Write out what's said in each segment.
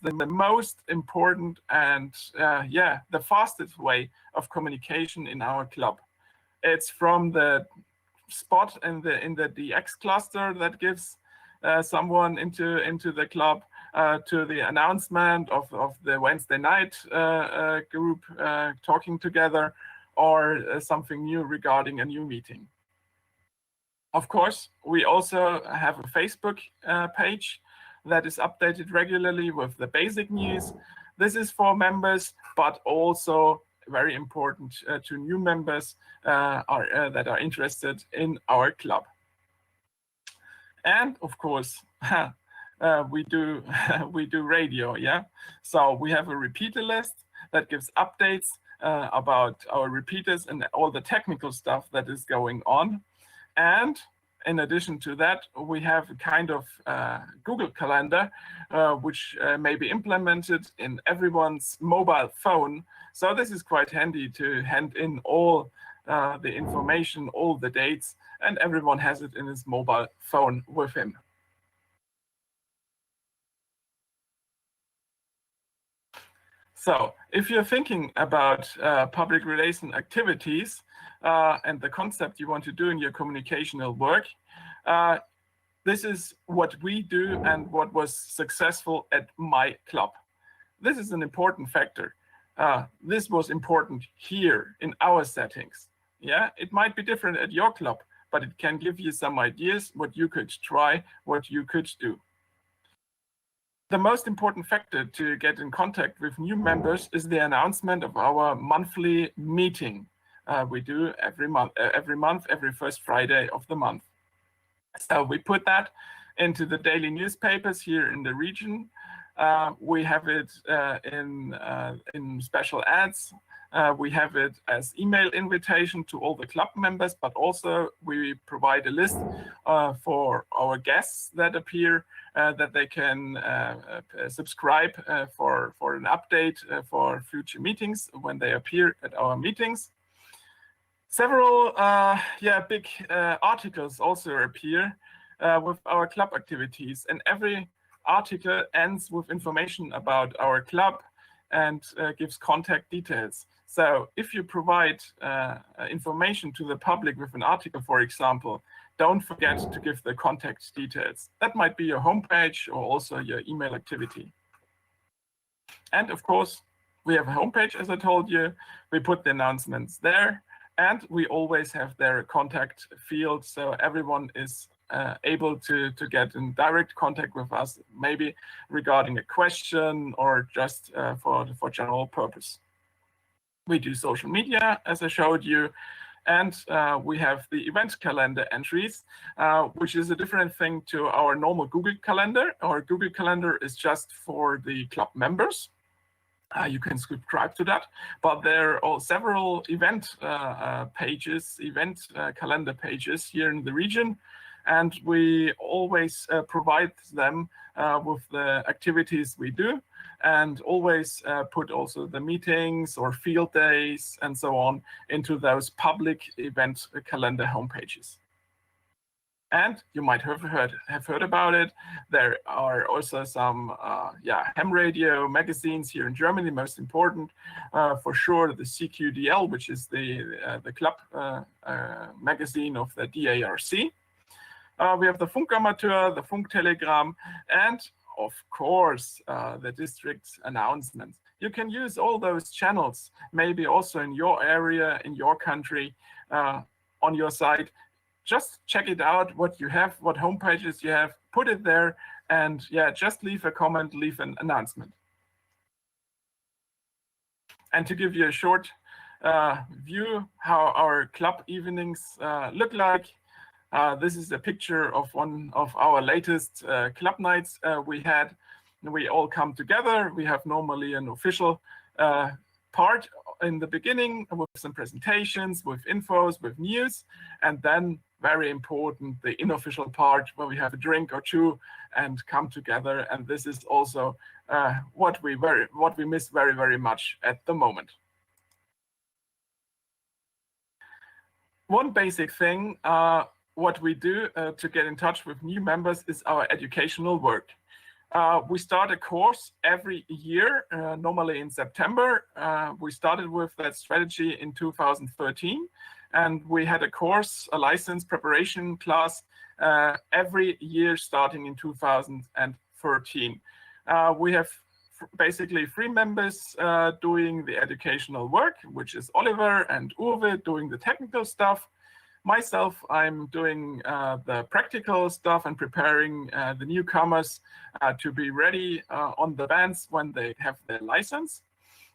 the most important and the fastest way of communication in our club. It's from the spot in the DX cluster that gives someone into the club to the announcement of the Wednesday night group talking together, or something new regarding a new meeting. Of course, we also have a Facebook page that is updated regularly with the basic news. This is for members, but also very important to new members that are interested in our club. And of course, we do radio, yeah. So we have a repeater list that gives updates about our repeaters and all the technical stuff that is going on. And in addition to that, we have a kind of Google Calendar, which may be implemented in everyone's mobile phone. So this is quite handy to hand in all the information, all the dates, and everyone has it in his mobile phone with him. So if you're thinking about public relation activities and the concept you want to do in your communicational work, this is what we do and what was successful at my club. This is an important factor. This was important here in our settings. Yeah, it might be different at your club, but it can give you some ideas what you could try, what you could do. The most important factor to get in contact with new members is the announcement of our monthly meeting. We do every month, every first Friday of the month. So we put that into the daily newspapers here in the region. We have it in special ads. We have it as email invitation to all the club members, but also we provide a list for our guests that appear, that they can subscribe for an update for future meetings when they appear at our meetings. Several big articles also appear with our club activities, and every article ends with information about our club and gives contact details. So if you provide information to the public with an article, for example, don't forget to give the contact details. That might be your homepage or also your email activity. And of course, we have a homepage, as I told you. We put the announcements there, and we always have their contact field, so everyone is able to get in direct contact with us, maybe regarding a question or just for general purpose. We do social media, as I showed you, and we have the event calendar entries, which is a different thing to our normal Google Calendar. Our Google Calendar is just for the club members. You can subscribe to that, but there are several event pages, calendar pages here in the region, and we always provide them with the activities we do, and always put also the meetings or field days and so on into those public event calendar homepages. And you might have heard about it. There are also some ham radio magazines here in Germany. Most important, for sure, the CQDL, which is the club magazine of the DARC. We have the Funkamateur, the Funktelegramm, and of course the district announcements. You can use all those channels, maybe also in your area, in your country, on your site. Just check it out, what you have, what homepages you have, put it there, and just leave a comment, leave an announcement. And to give you a short view how our club evenings look like, this is a picture of one of our latest club nights we had. We all come together. We have normally an official part in the beginning with some presentations, with infos, with news, and then very important, the unofficial part where we have a drink or two and come together. And this is also what we miss very, very much at the moment. One basic thing what we do to get in touch with new members is our educational work. We start a course every year, normally in September. We started with that strategy in 2013, and we had a course, a license preparation class, every year starting in 2013. We have basically 3 members doing the educational work, which is Oliver and Uwe doing the technical stuff. Myself, I'm doing the practical stuff and preparing the newcomers to be ready on the bands when they have their license.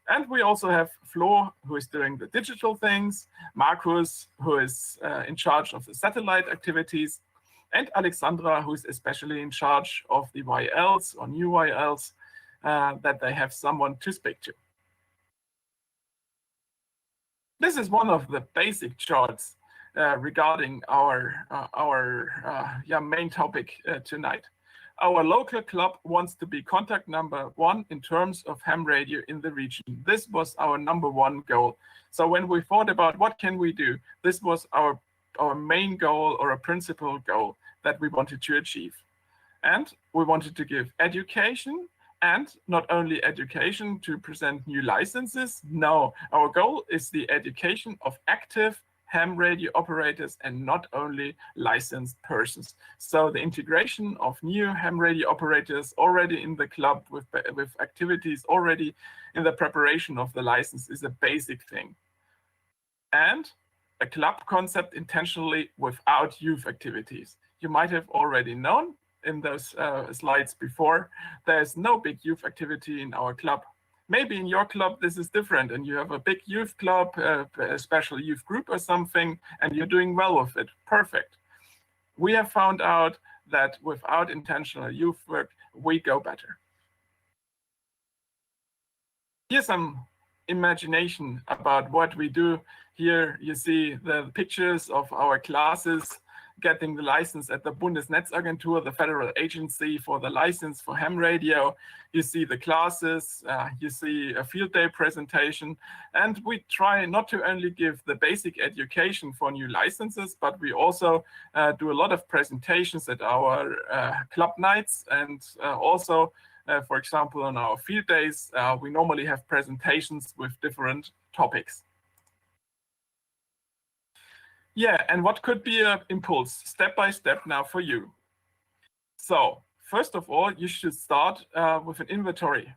And we also have Flo, who is doing the digital things, Markus, who is in charge of the satellite activities, and Alexandra, who is especially in charge of the YLs or new YLs, that they have someone to speak to. This is one of the basic charts regarding our main topic tonight. Our local club wants to be contact number 1 in terms of ham radio in the region. This was our number 1 goal. So when we thought about what can we do, this was our main goal or a principal goal that we wanted to achieve. And we wanted to give education, and not only education to present new licenses. No, our goal is the education of active ham radio operators and not only licensed persons. So the integration of new ham radio operators already in the club with activities already in the preparation of the license is a basic thing. And a club concept intentionally without youth activities. You might have already known in those slides before, there's no big youth activity in our club. Maybe in your club this is different and you have a big youth club, a special youth group or something, and you're doing well with it. Perfect. We have found out that without intentional youth work, we go better. Here's some imagination about what we do. Here you see the pictures of our classes getting the license at the Bundesnetzagentur, the federal agency for the license for ham radio. You see the classes, you see a field day presentation, and we try not to only give the basic education for new licenses, but we also do a lot of presentations at our club nights, and also, for example, on our field days, we normally have presentations with different topics. Yeah, and what could be an impulse step by step now for you? So first of all, you should start with an inventory.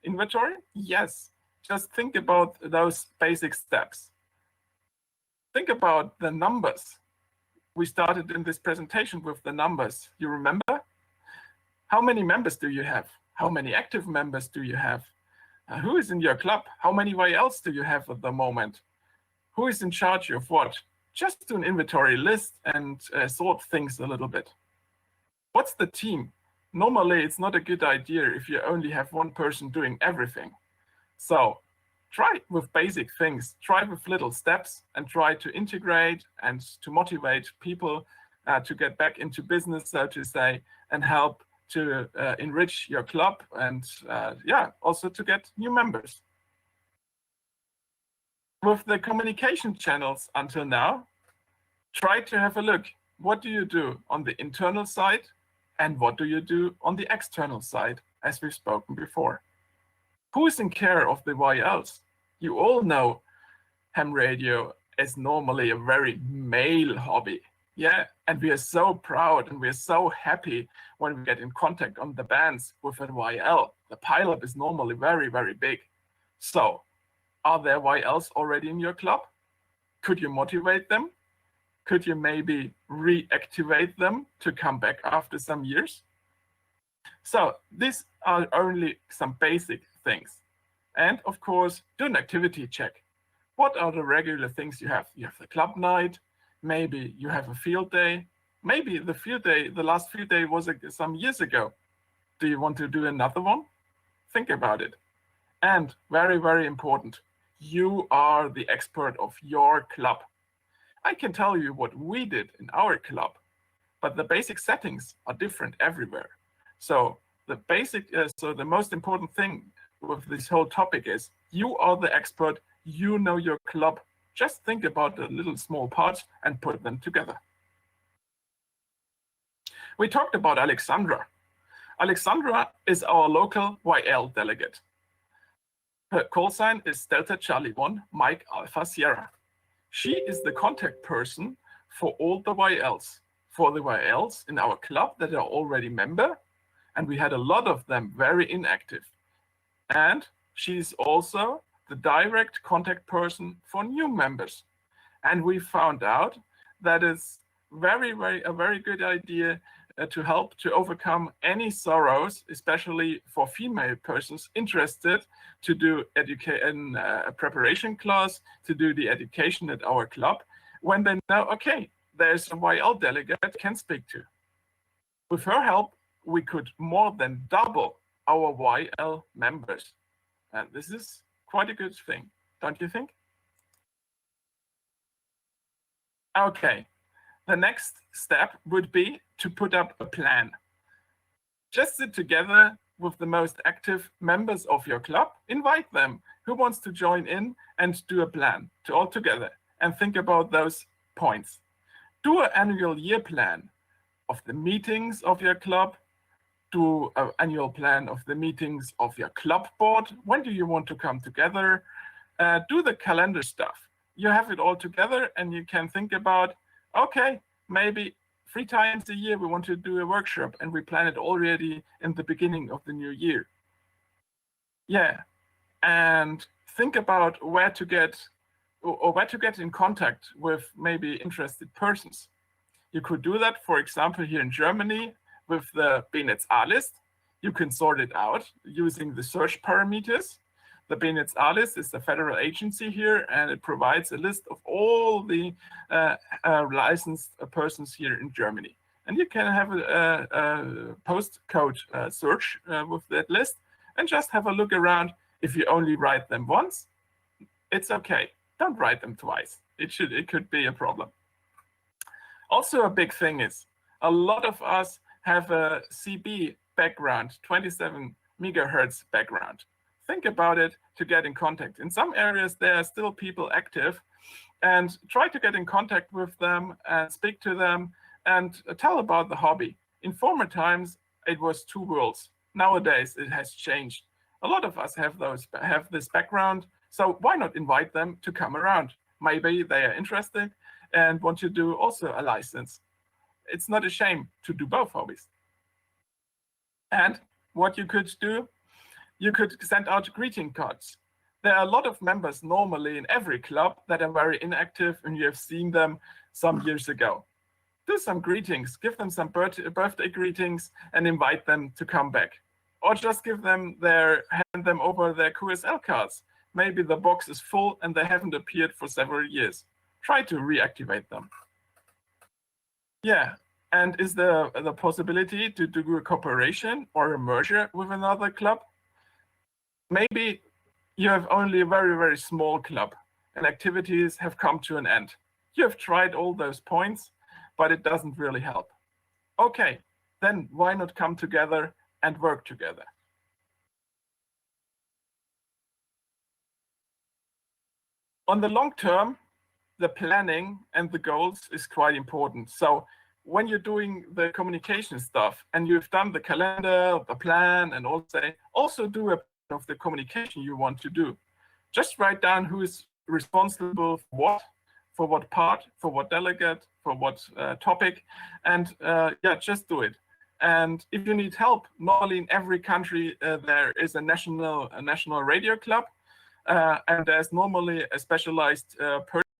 Inventory? Yes. Just think about those basic steps. Think about the numbers. We started in this presentation with the numbers. You remember? How many members do you have? How many active members do you have? Who is in your club? How many YLs do you have at the moment? Who is in charge of what? Just do an inventory list and sort things a little bit. What's the team? Normally, it's not a good idea if you only have one person doing everything. So try with basic things, try with little steps, and try to integrate and to motivate people to get back into business, so to say, and help to enrich your club and also to get new members. With the communication channels until now, try to have a look. What do you do on the internal side and what do you do on the external side, as we've spoken before? Who is in care of the YLs? You all know ham radio is normally a very male hobby. Yeah, and we are so proud and we are so happy when we get in contact on the bands with a YL. The pileup is normally very, very big. So, are there YLs already in your club? Could you motivate them? Could you maybe reactivate them to come back after some years? So these are only some basic things. And of course, do an activity check. What are the regular things you have? You have the club night, maybe you have a field day. Maybe the field day, the last field day was some years ago. Do you want to do another one? Think about it. And very, very important, you are the expert of your club. I can tell you what we did in our club, but the basic settings are different everywhere. So the most important thing with this whole topic is you are the expert, you know your club. Just think about the little small parts and put them together. We talked about Alexandra. Alexandra is our local YL delegate. Her call sign is Delta Charlie 1 Mike Alpha Sierra. She is the contact person for all the YLs, in our club that are already member, and we had a lot of them very inactive. And she's also the direct contact person for new members. And we found out that it's a very good idea to help to overcome any sorrows, especially for female persons interested to do a preparation class, to do the education at our club, when they know, okay, there's a YL delegate can speak to. With her help, we could more than double our YL members. And this is quite a good thing, don't you think? Okay, the next step would be to put up a plan. Just sit together with the most active members of your club, invite them who wants to join in and do a plan to all together and think about those points. Do an annual year plan of the meetings of your club. Do an annual plan of the meetings of your club board. When do you want to come together? Do the calendar stuff. You have it all together and you can think about, okay, maybe 3 times a year we want to do a workshop and we plan it already in the beginning of the new year. Yeah, and think about where to get in contact with maybe interested persons. You could do that, for example, here in Germany with the BNetzA list. You can sort it out using the search parameters. The BNetzA list is the federal agency here, and it provides a list of all the licensed persons here in Germany. And you can have a postcode search with that list and just have a look around. If you only write them once, it's okay. Don't write them twice. It could be a problem. Also, a big thing is a lot of us have a CB background, 27 megahertz background. Think about it to get in contact. In some areas, there are still people active, and try to get in contact with them and speak to them and tell about the hobby. In former times, it was 2 worlds. Nowadays, it has changed. A lot of us have this background, so why not invite them to come around? Maybe they are interested and want to do also a license. It's not a shame to do both hobbies. And what you could do, you could send out greeting cards. There are a lot of members normally in every club that are very inactive, and you have seen them some years ago. Do some greetings, give them some birthday greetings and invite them to come back. Or just hand them over their QSL cards. Maybe the box is full and they haven't appeared for several years. Try to reactivate them. Yeah, and is there the possibility to do a cooperation or a merger with another club? Maybe you have only a very small club and activities have come to an end. You have tried all those points, but it doesn't really help. Okay, then why not come together and work together? On the long term, the planning and the goals is quite important. So when you're doing the communication stuff and you've done the calendar, the plan, and also do a plan of the communication you want to do. Just write down who is responsible for what part, for what delegate, for what topic, and yeah, just do it. And if you need help, normally in every country there is a national radio club, and there's normally a specialized person